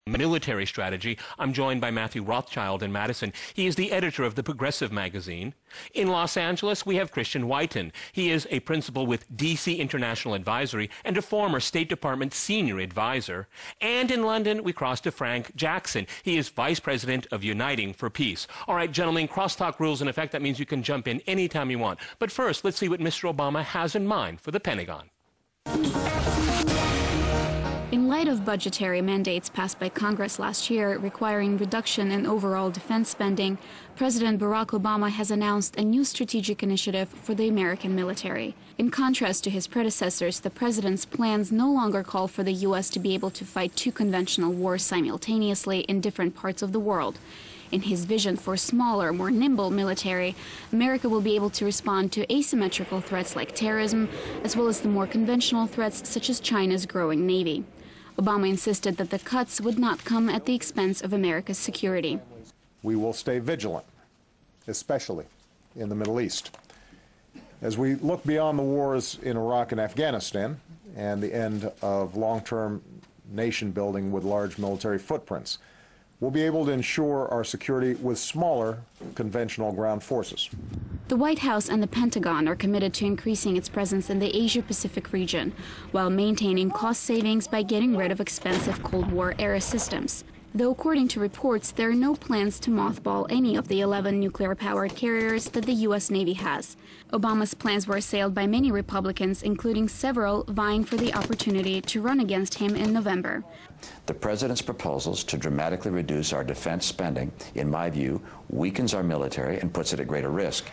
military strategy. I'm joined by Matthew Rothschild in Madison. He is the editor of the Progressive magazine. In Los Angeles, we have Christian Whiten. He is a principal with D.C. International Advisory and a former State Department senior advisor. And in London, we cross to Frank Jackson. He is vice president of Uniting for Peace. All right, gentlemen, crosstalk rules in effect. That means you can jump in anytime you want. But first, let's see what Mr. Obama has in mind for the Pentagon. In light of budgetary mandates passed by Congress last year requiring reduction in overall defense spending, President Barack Obama has announced a new strategic initiative for the American military. In contrast to his predecessors, the president's plans no longer call for the U.S. to be able to fight two conventional wars simultaneously in different parts of the world. In his vision for a smaller, more nimble military, America will be able to respond to asymmetrical threats like terrorism, as well as the more conventional threats such as China's growing navy. Obama insisted that the cuts would not come at the expense of America's security. We will stay vigilant, especially in the Middle East. As we look beyond the wars in Iraq and Afghanistan and the end of long-term nation building with large military footprints, we'll be able to ensure our security with smaller conventional ground forces. The White House and the Pentagon are committed to increasing its presence in the Asia-Pacific region, while maintaining cost savings by getting rid of expensive Cold War-era systems. Though according to reports, there are no plans to mothball any of the 11 nuclear-powered carriers that the U.S. Navy has. Obama's plans were assailed by many Republicans, including several vying for the opportunity to run against him in November. The president's proposals to dramatically reduce our defense spending, in my view, weakens our military and puts it at greater risk.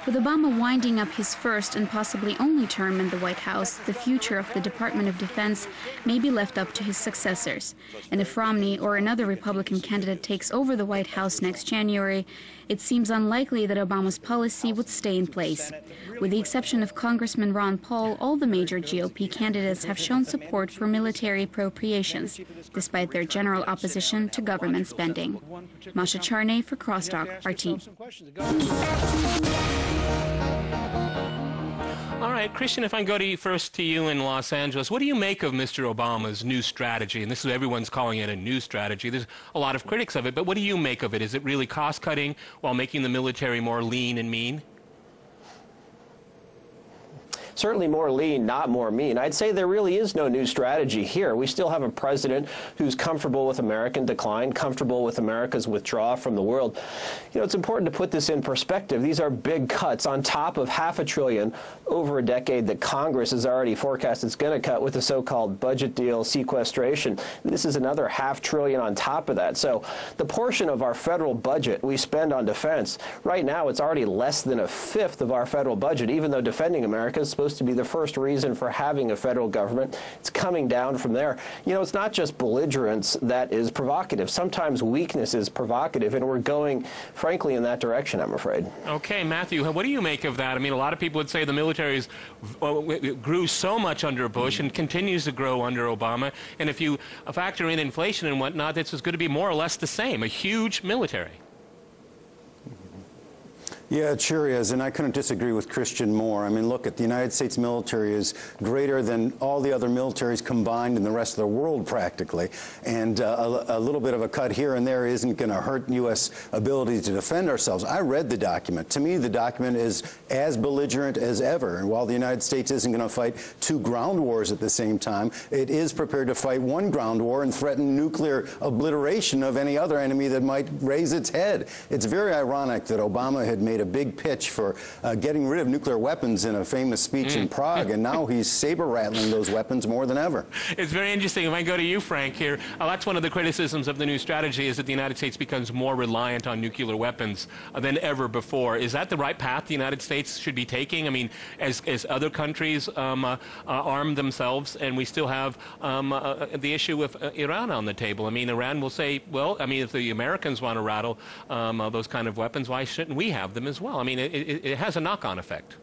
With Obama winding up his first and possibly only term in the White House, the future of the Department of Defense may be left up to his successors. And if Romney or another Republican candidate takes over the White House next January, it seems unlikely that Obama's policy would stay in place. With the exception of Congressman Ron Paul, all the major GOP candidates have shown support for military appropriations, despite their general opposition to government spending. Masha Charney for Crosstalk RT. All right, Christian, if I go first to you in Los Angeles, what do you make of Mr. Obama's new strategy? And this is everyone's calling it a new strategy. There's a lot of critics of it, but what do you make of it? Is it really cost-cutting while making the military more lean and mean? Certainly more lean, not more mean. I'd say there really is no new strategy here. We still have a president who's comfortable with American decline, comfortable with America's withdrawal from the world. You know, it's important to put this in perspective. These are big cuts on top of $500 billion over a decade that Congress has already forecast it's going to cut with the so-called budget deal sequestration. This is another $500 billion on top of that. So the portion of our federal budget we spend on defense, right now it's already less than a fifth of our federal budget, even though defending America is supposed to be the first reason for having a federal government. It's coming down from there. You know, it's not just belligerence that is provocative. Sometimes weakness is provocative, and we're going, frankly, in that direction, I'm afraid. Okay, Matthew, what do you make of that? I mean, a lot of people would say the military grew so much under Bush and continues to grow under Obama, and if you factor in inflation and whatnot, this is going to be more or less the same, a huge military. Yeah, it sure is, and I couldn't disagree with Christian more. I mean, look, the United States military is greater than all the other militaries combined in the rest of the world, practically, and a little bit of a cut here and there isn't going to hurt U.S. ability to defend ourselves. I read the document. To me, the document is as belligerent as ever, and while the United States isn't going to fight two ground wars at the same time, it is prepared to fight one ground war and threaten nuclear obliteration of any other enemy that might raise its head. It's very ironic that Obama had made a big pitch for getting rid of nuclear weapons in a famous speech in Prague, and now he's saber-rattling those weapons more than ever. It's very interesting. If I go to you, Frank, here, that's one of the criticisms of the new strategy is that the United States becomes more reliant on nuclear weapons than ever before. Is that the right path the United States should be taking? I mean, as other countries arm themselves, and we still have the issue with Iran on the table. I mean, Iran will say, well, I mean, if the Americans want to rattle those kind of weapons, why shouldn't we have them as well? I mean, it has a knock-on effect.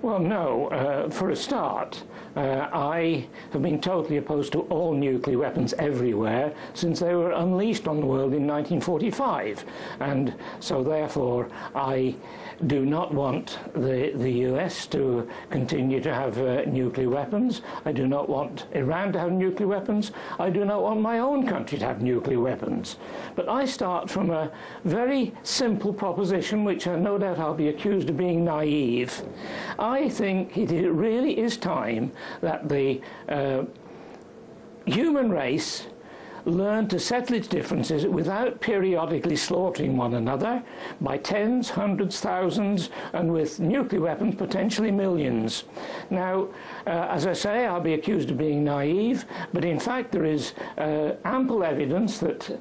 Well, no. For a start, I have been totally opposed to all nuclear weapons everywhere since they were unleashed on the world in 1945. And so, therefore, I do not want the U.S. to continue to have nuclear weapons. I do not want Iran to have nuclear weapons. I do not want my own country to have nuclear weapons. But I start from a very simple proposition, which no doubt I'll be accused of being naive. I think it really is time that the human race learn to settle its differences without periodically slaughtering one another by tens, hundreds, thousands, and with nuclear weapons, potentially millions. Now, as I say, I'll be accused of being naive, but in fact there is ample evidence that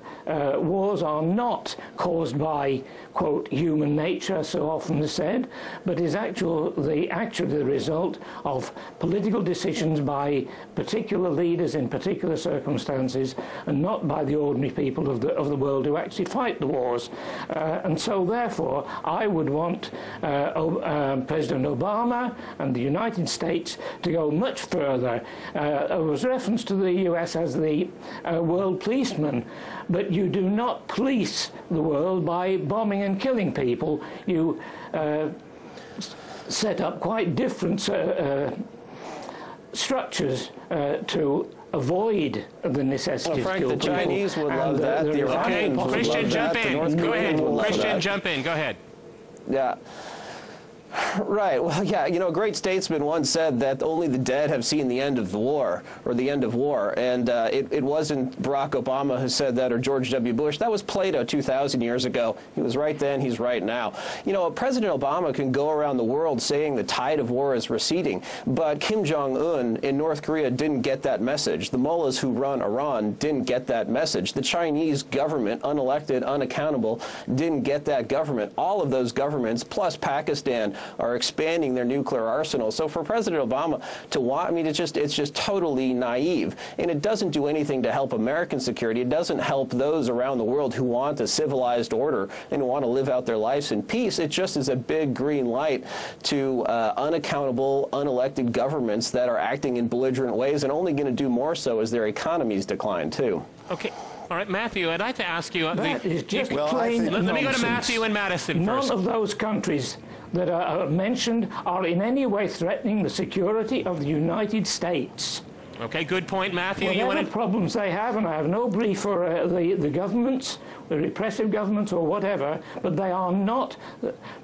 wars are not caused by, quote, human nature, so often is said, but is actually the result of political decisions by particular leaders in particular circumstances, and not by the ordinary people of the world who actually fight the wars. And so, therefore, I would want President Obama and the United States to go much further. There was reference to the U.S. as the world policeman, but you do not police the world by bombing and killing people. You set up quite different structures to avoid the necessity Frank, to kill the Chinese would love that. The Okay, Iranians would Christian, love jump that. The in. North Go Koreans ahead. would love Christian, that. jump in. Go ahead. Yeah. Right. Well, yeah, you know, a great statesman once said that only the dead have seen the end of the war, or the end of war. And it wasn't Barack Obama who said that, or George W. Bush. That was Plato 2,000 years ago. He was right then, he's right now. You know, President Obama can go around the world saying the tide of war is receding, but Kim Jong-un in North Korea didn't get that message. The mullahs who run Iran didn't get that message. The Chinese government, unelected, unaccountable, didn't get that government. All of those governments, plus Pakistan, are expanding their nuclear arsenal. So for President Obama to want, I mean, it's just totally naive. And it doesn't do anything to help American security. It doesn't help those around the world who want a civilized order and who want to live out their lives in peace. It just is a big green light to unaccountable, unelected governments that are acting in belligerent ways and only going to do more so as their economies decline, too. Okay. All right, Matthew, I'd like to ask you... That is just let me go to Matthew and Madison first. None of those countries that are mentioned are in any way threatening the security of the United States. Okay, good point, Matthew. Whatever problems they have, and I have no brief for the governments, the repressive governments or whatever, but they are not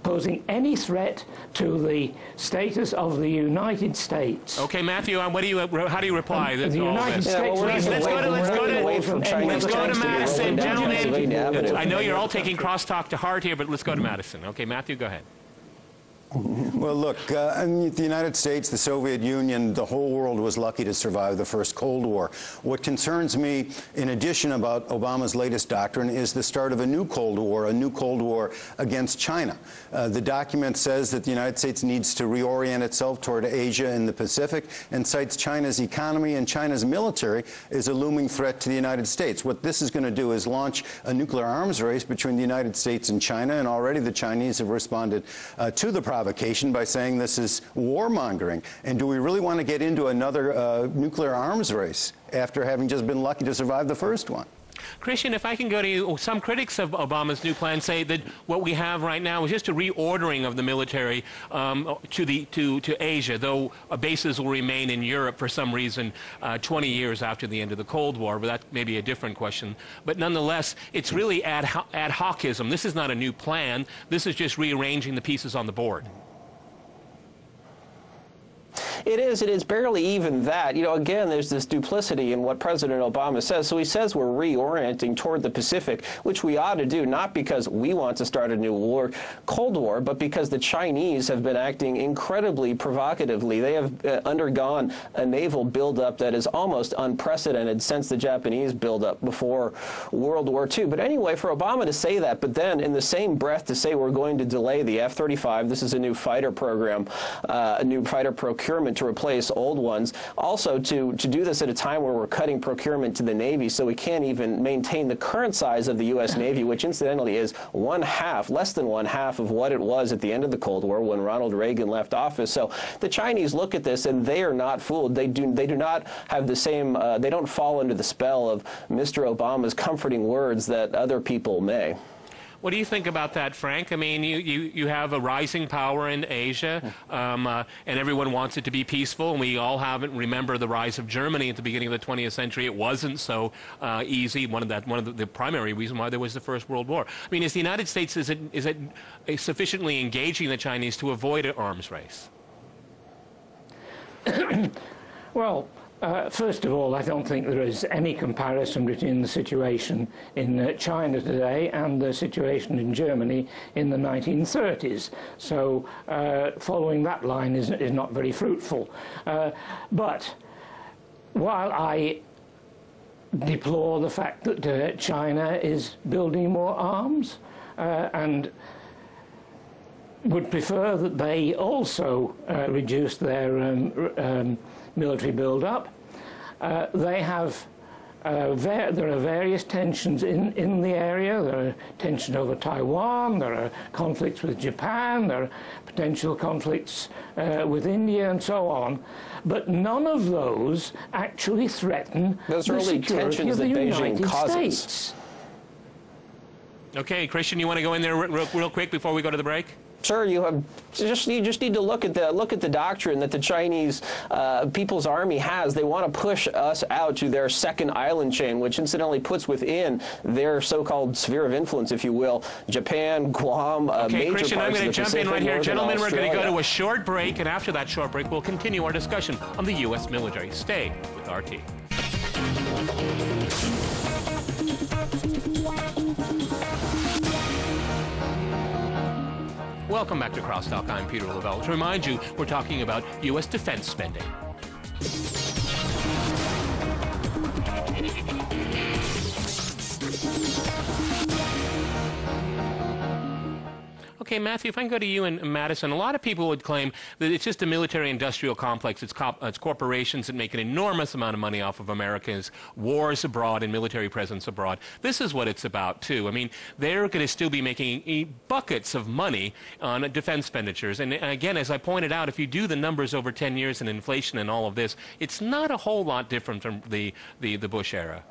posing any threat to the status of the United States. Okay, Matthew, how do you reply to the all United this? States. Let's go to Madison, gentlemen. I know you're all taking crosstalk to heart here, but let's go to Madison. Okay, Matthew, go ahead. Well, look, the United States, the Soviet Union, the whole world was lucky to survive the first Cold War. What concerns me, in addition about Obama's latest doctrine, is the start of a new Cold War against China. The document says that the United States needs to reorient itself toward Asia and the Pacific, and cites China's economy and China's military as a looming threat to the United States. What this is going to do is launch a nuclear arms race between the United States and China, and already the Chinese have responded to the provocation by saying this is warmongering. And do we really want to get into another nuclear arms race after having just been lucky to survive the first one? Christian, if I can go to you, some critics of Obama's new plan say that what we have right now is just a reordering of the military to Asia, though bases will remain in Europe for some reason 20 years after the end of the Cold War, but that may be a different question. But nonetheless, it's really ad hocism. This is not a new plan. This is just rearranging the pieces on the board. It is barely even that. You know, again, there's this duplicity in what President Obama says. So he says we're reorienting toward the Pacific, which we ought to do, not because we want to start a new Cold War, but because the Chinese have been acting incredibly provocatively. They have undergone a naval buildup that is almost unprecedented since the Japanese buildup before World War II. But anyway, for Obama to say that, but then in the same breath to say we're going to delay the F-35, this is a new fighter program, a new fighter procurement equipment to replace old ones. Also, to do this at a time where we're cutting procurement to the Navy, so we can't even maintain the current size of the U.S. Navy, which incidentally is less than one half of what it was at the end of the Cold War when Ronald Reagan left office. So the Chinese look at this and they are not fooled. They do not have the same, they don't fall under the spell of Mr. Obama's comforting words that other people may. What do you think about that, Frank? I mean, you have a rising power in Asia, and everyone wants it to be peaceful, and we all remember the rise of Germany at the beginning of the 20th century. It wasn't so easy. One of the primary reasons why there was the First World War. I mean, is the United States, is it sufficiently engaging the Chinese to avoid an arms race? Well, first of all, I don't think there is any comparison between the situation in China today and the situation in Germany in the 1930s. So following that line is not very fruitful. But while I deplore the fact that China is building more arms and would prefer that they also reduce their military build-up. There are various tensions in the area. There are tensions over Taiwan, there are conflicts with Japan, there are potential conflicts with India and so on. But none of those actually threaten the security of the United States. Okay, Christian, you want to go in there real quick before we go to the break? Sure, you just need to look at the doctrine that the Chinese People's Army has. They want to push us out to their second island chain, which incidentally puts within their so-called sphere of influence, if you will, Japan, Guam, okay, major Christian, parts I'm going to jump in right here. Gentlemen, we're going to go to a short break, and after that short break, we'll continue our discussion on the U.S. military. Stay with RT. Welcome back to Crosstalk. I'm Peter Lavelle. To remind you, we're talking about U.S. defense spending. Okay, Matthew, if I can go to you and Madison, a lot of people would claim that it's just a military-industrial complex. It's corporations that make an enormous amount of money off of America's wars abroad and military presence abroad. This is what it's about, too. I mean, they're going to still be making buckets of money on defense expenditures. And again, as I pointed out, if you do the numbers over 10 years and inflation and all of this, it's not a whole lot different from the Bush era.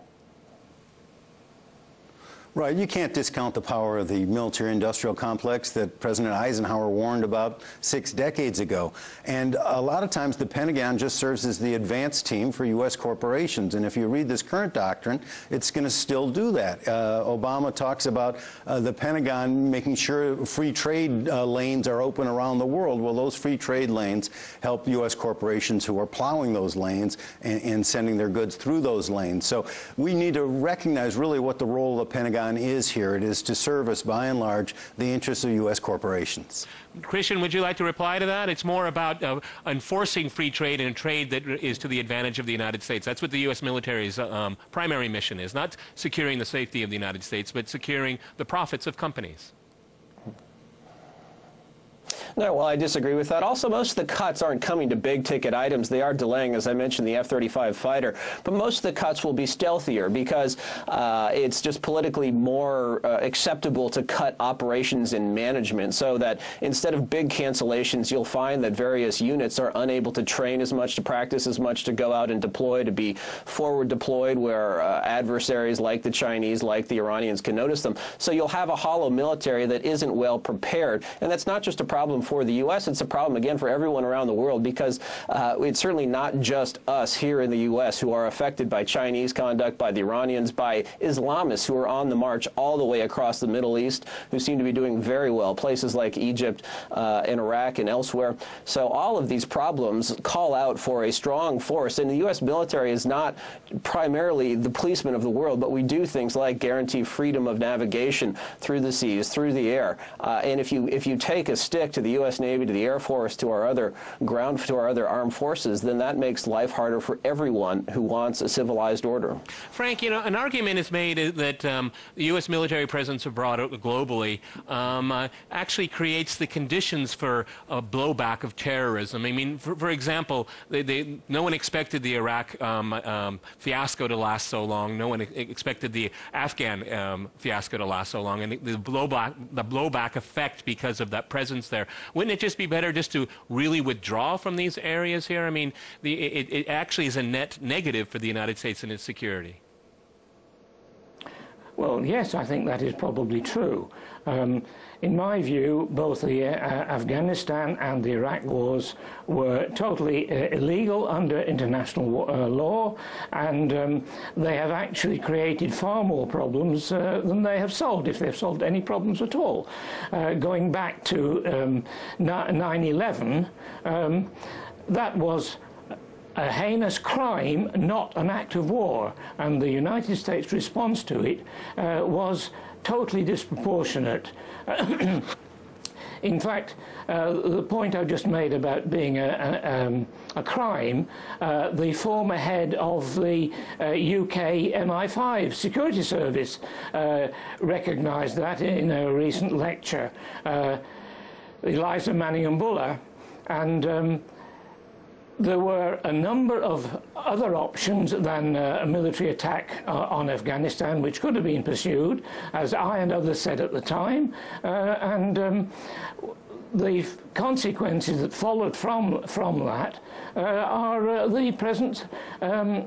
Right. You can't discount the power of the military-industrial complex that President Eisenhower warned about 6 decades ago. And a lot of times the Pentagon just serves as the advance team for U.S. corporations. And if you read this current doctrine, it's going to still do that. Obama talks about the Pentagon making sure free trade lanes are open around the world. Well, those free trade lanes help U.S. corporations who are plowing those lanes and sending their goods through those lanes. So we need to recognize really what the role of the Pentagon is here. It is to service, by and large, the interests of U.S. corporations. Christian, would you like to reply to that? It's more about enforcing free trade and trade that is to the advantage of the United States. That's what the U.S. military's primary mission is, not securing the safety of the United States, but securing the profits of companies. No, well, I disagree with that. Also, most of the cuts aren't coming to big-ticket items. They are delaying, as I mentioned, the F-35 fighter. But most of the cuts will be stealthier because it's just politically more acceptable to cut operations and management, so that instead of big cancellations, you'll find that various units are unable to train as much, to practice as much, to go out and deploy, to be forward deployed where adversaries like the Chinese, like the Iranians can notice them. So you'll have a hollow military that isn't well prepared. And that's not just a problem for the U.S., it's a problem, again, for everyone around the world, because it's certainly not just us here in the U.S. who are affected by Chinese conduct, by the Iranians, by Islamists who are on the march all the way across the Middle East, who seem to be doing very well, places like Egypt and Iraq and elsewhere. So all of these problems call out for a strong force, and the U.S. military is not primarily the policeman of the world, but we do things like guarantee freedom of navigation through the seas, through the air. And if you take a stick to the the U.S. Navy, to the Air Force, to our other armed forces, then that makes life harder for everyone who wants a civilized order. Frank, you know, an argument is made that the U.S. military presence abroad globally actually creates the conditions for a blowback of terrorism. I mean, for example, no one expected the Iraq fiasco to last so long. No one expected the Afghan fiasco to last so long, and the blowback effect because of that presence there. Wouldn't it just be better just to really withdraw from these areas here? I mean, it actually is a net negative for the United States and its security. Well, yes, I think that is probably true. In my view, both the Afghanistan and the Iraq wars were totally illegal under international law, and they have actually created far more problems than they have solved, if they've solved any problems at all. Going back to 9/11, that was a heinous crime, not an act of war, and the United States response to it was totally disproportionate. In fact, the point I just made about being a crime, the former head of the UK MI5 security service recognised that in a recent lecture, Eliza Manningham-Buller, and there were a number of other options than a military attack on Afghanistan, which could have been pursued, as I and others said at the time, and the consequences that followed from that are the present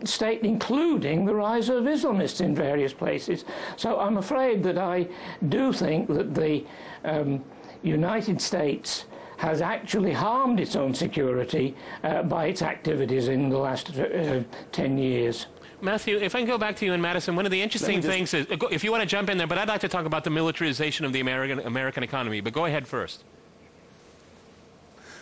state, including the rise of Islamists in various places. So I'm afraid that I do think that the United States has actually harmed its own security by its activities in the last 10 years. Matthew, if I can go back to you in Madison, one of the interesting things is, if you want to jump in there, but I'd like to talk about the militarization of the American economy, but go ahead first.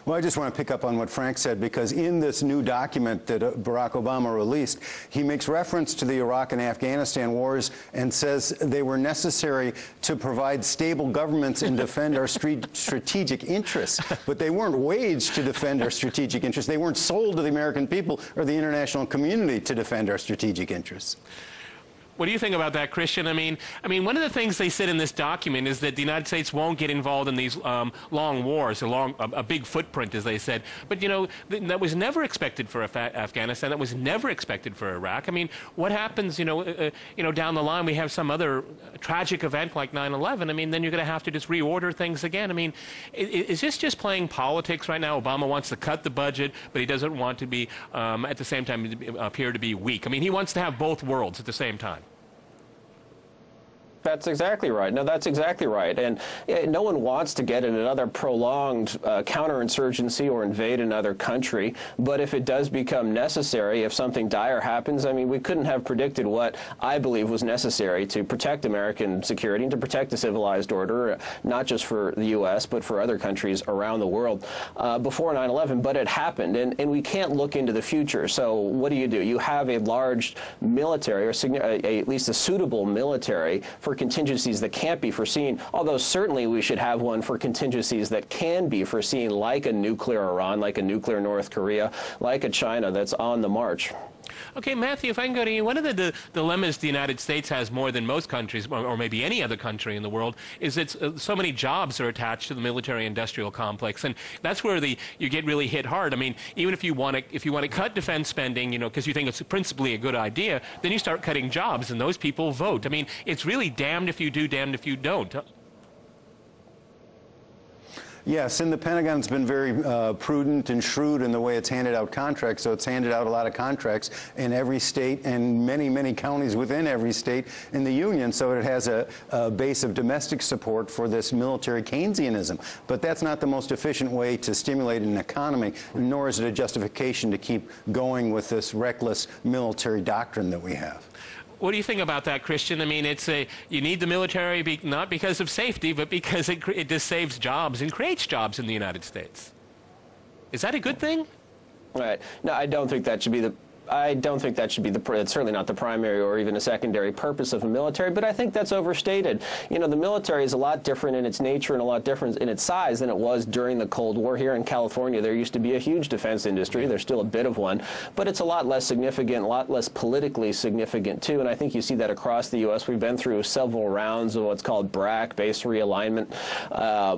Well, I just want to pick up on what Frank said, because in this new document that Barack Obama released, he makes reference to the Iraq and Afghanistan wars and says they were necessary to provide stable governments and defend our strategic interests. But they weren't waged to defend our strategic interests. They weren't sold to the American people or the international community to defend our strategic interests. What do you think about that, Christian? I mean, one of the things they said in this document is that the United States won't get involved in these long wars, a big footprint, as they said. But, you know, that was never expected for Afghanistan. That was never expected for Iraq. I mean, what happens, you know, down the line we have some other tragic event like 9/11. I mean, then you're going to have to just reorder things again. I mean, is this just playing politics right now? Obama wants to cut the budget, but he doesn't want to be, at the same time, appear to be weak. I mean, he wants to have both worlds at the same time. That's exactly right. No, that's exactly right. And no one wants to get in another prolonged counterinsurgency or invade another country. But if it does become necessary, if something dire happens, I mean, we couldn't have predicted what I believe was necessary to protect American security and to protect the civilized order, not just for the U.S., but for other countries around the world before 9/11. But it happened, and we can't look into the future. So what do? You have a large military, or at least a suitable military for contingencies that can't be foreseen, although certainly we should have one for contingencies that can be foreseen, like a nuclear Iran, like a nuclear North Korea, like a China that's on the march. Okay, Matthew, if I can go to you, one of the dilemmas the United States has more than most countries, or maybe any other country in the world, is that so many jobs are attached to the military-industrial complex, and that's where you get really hit hard. I mean, even if you want to cut defense spending, you know, because you think it's principally a good idea, then you start cutting jobs, and those people vote. I mean, it's really damned if you do, damned if you don't. Yes, and the Pentagon's been very prudent and shrewd in the way it's handed out contracts. So it's handed out a lot of contracts in every state and many, many counties within every state in the Union. So it has a base of domestic support for this military Keynesianism. But that's not the most efficient way to stimulate an economy, nor is it a justification to keep going with this reckless military doctrine that we have. What do you think about that, Christian? I mean, you need the military not because of safety, but because it just saves jobs and creates jobs in the United States. Is that a good thing? Right. No, I don't think that should be the I don't think that should be it's certainly not the primary or even a secondary purpose of a military, but I think that's overstated. You know, the military is a lot different in its nature and a lot different in its size than it was during the Cold War. Here in California, there used to be a huge defense industry. There's still a bit of one, but it's a lot less significant, a lot less politically significant, too, and I think you see that across the U.S. We've been through several rounds of what's called BRAC, base realignment,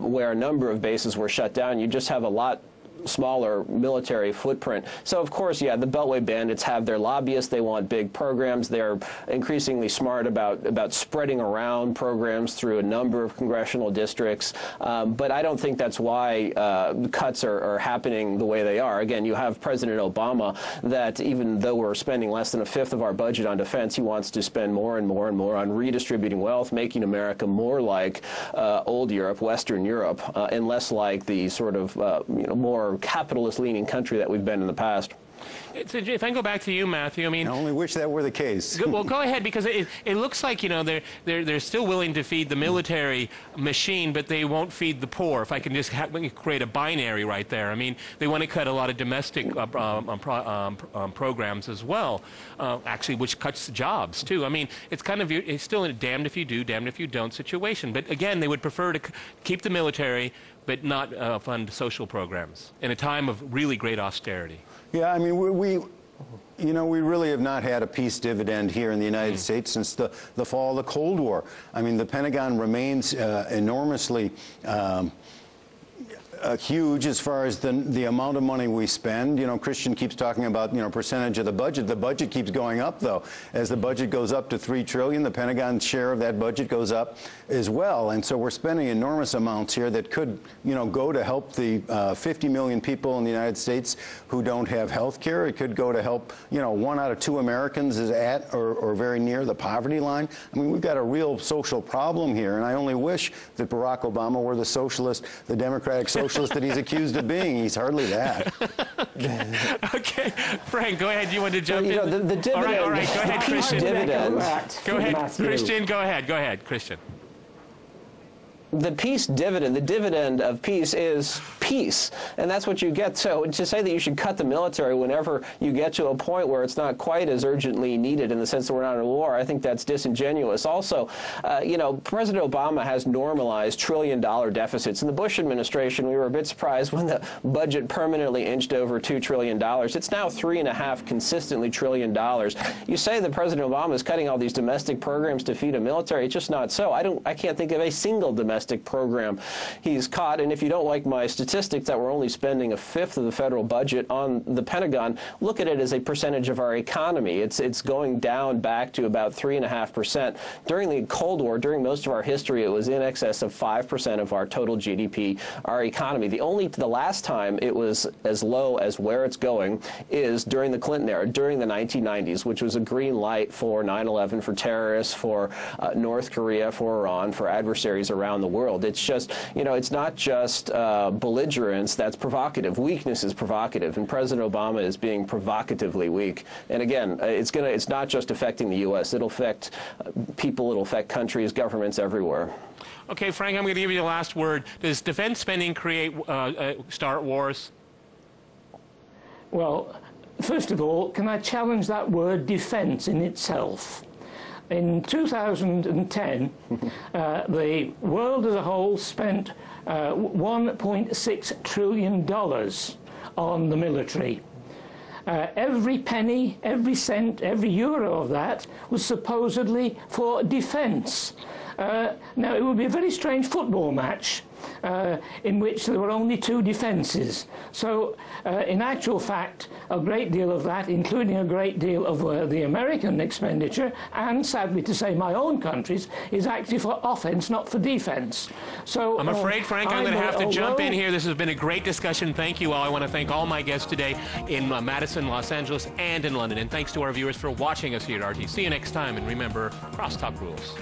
where a number of bases were shut down. You just have a lot smaller military footprint. So, of course, yeah, the Beltway bandits have their lobbyists. They want big programs. They're increasingly smart about spreading around programs through a number of congressional districts. But I don't think that's why cuts are happening the way they are. Again, you have President Obama that even though we're spending less than a fifth of our budget on defense, he wants to spend more and more and more on redistributing wealth, making America more like old Europe, Western Europe, and less like the sort of more capitalist-leaning country that we've been in the past. If I can go back to you, Matthew, I mean, I only wish that were the case. Well, go ahead, because it looks like, you know, they're still willing to feed the military machine, but they won't feed the poor. If I can just create a binary right there. I mean, they want to cut a lot of domestic programs as well, actually, which cuts jobs too. I mean, it's kind of it's still a damned if you do, damned if you don't situation. But again, they would prefer to keep the military, but not fund social programs in a time of really great austerity. Yeah, I mean, we really have not had a peace dividend here in the United States since the fall of the Cold War. I mean, the Pentagon remains enormously huge as far as the amount of money we spend. You know, Christian keeps talking about, percentage of the budget. The budget keeps going up, though. As the budget goes up to $3 trillion, the Pentagon's share of that budget goes up as well. And so we're spending enormous amounts here that could, go to help the 50 million people in the United States who don't have health care. It could go to help, 1 out of 2 Americans is at or very near the poverty line. I mean, we've got a real social problem here, and I only wish that Barack Obama were the socialist, the democratic socialist that he's accused of being. He's hardly that. Okay, Frank, go ahead. You want to jump in? The dividend. All right. Go ahead, Christian. Go ahead, Matthew. Christian. Go ahead, Christian. The peace dividend, the dividend of peace is peace, and that's what you get. So to say that you should cut the military whenever you get to a point where it's not quite as urgently needed in the sense that we're not in a war, I think that's disingenuous. Also, President Obama has normalized trillion-dollar deficits. In the Bush administration, we were a bit surprised when the budget permanently inched over $2 trillion. It's now $3.5 consistently trillion dollars. You say that President Obama is cutting all these domestic programs to feed a military. It's just not so. I can't think of a single domestic program he's caught. And if you don't like my statistics that we're only spending a fifth of the federal budget on the Pentagon, look at it as a percentage of our economy. It's going down back to about 3.5%. During the Cold War, during most of our history, it was in excess of 5% of our total GDP, our economy. The last time it was as low as where it's going is during the Clinton era, during the 1990s, which was a green light for 9/11, for terrorists, for North Korea, for Iran, for adversaries around the world. It's just, it's not just belligerence that's provocative. Weakness is provocative, and President Obama is being provocatively weak. And again, it's not just affecting the U.S. It'll affect people. It'll affect countries, governments everywhere. Okay, Frank, I'm going to give you the last word. Does defense spending start wars? Well, first of all, can I challenge that word defense in itself? In 2010, the world as a whole spent $1.6 trillion on the military. Every penny, every cent, every euro of that was supposedly for defense. Now, it would be a very strange football match in which there were only 2 defenses. So, in actual fact, a great deal of that, including a great deal of the American expenditure, and sadly to say my own country's, is actually for offense, not for defense. So I'm afraid, Frank, I'm going to have to jump in here. This has been a great discussion. Thank you all. I want to thank all my guests today in Madison, Los Angeles, and in London. And thanks to our viewers for watching us here at RT. See you next time. And remember, crosstalk rules.